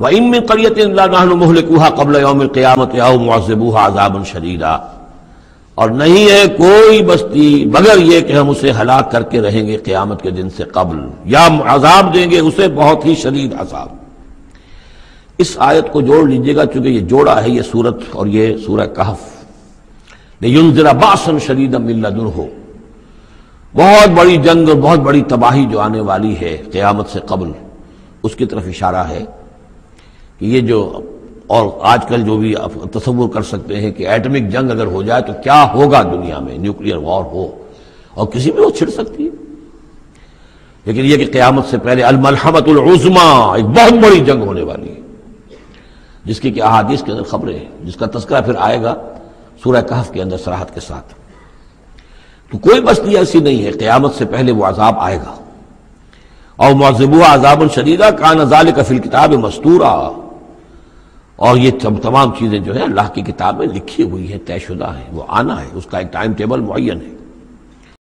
وَإِن مِّن قَرْيَةٍ إِلَّا نَحْنُ مُهْلِكُوهَا قَبْلَ يَوْمِ الْقِيَامَةِ أَوْ مُعَذِّبُوهَا عَذَابًا شَدِيدًا، اور نہیں ہے کوئی بستی مگر یہ کہ ہم اسے ہلاک کر کے رہیں گے قیامت کے دن سے قبل، یا عذاب دیں گے اسے بہت ہی شدید عذاب۔ اس آیت کو جوڑ لیجئے گا، چونکہ یہ جوڑا ہے یہ سورت اور یہ سورہ کہف۔ لِيُنذِرَ بَأْسًا شَدِيدًا مِّن لَّدُنْهُ، بہت بڑی جنگ اور بہت بڑی تباہی جو آنے والی ہے قیامت سے قبل، اس کی طرف اشارہ ہے کہ یہ جو، اور آج کل جو بھی آپ تصور کر سکتے ہیں کہ ایٹمک جنگ اگر ہو جائے تو کیا ہوگا دنیا میں، نیوکلیئر وار ہو اور کسی بھی وہ چھڑ سکتی ہے، لیکن یہ کہ قیامت سے پہلے الملحمۃ العظمیٰ، ایک بہت بڑی جنگ ہونے والی ہے جس کی کہ احادیث کے اندر خبریں ہیں، جس کا تذکرہ پھر آئے گا سورہ کہف کے اندر صراحت کے ساتھ۔ تو کوئی بستی ایسی نہیں ہے، قیامت سے پہلے وہ عذاب آئے گا۔ اور معذبوها عذاب شدیدا کان ذلک فی الکتاب مستورا، اور یہ تمام چیزیں جو ہیں اللہ کی کتاب میں لکھی ہوئی ہیں، طے شدہ ہیں، وہ آنا ہے، اس کا ایک ٹائم ٹیبل معین ہے۔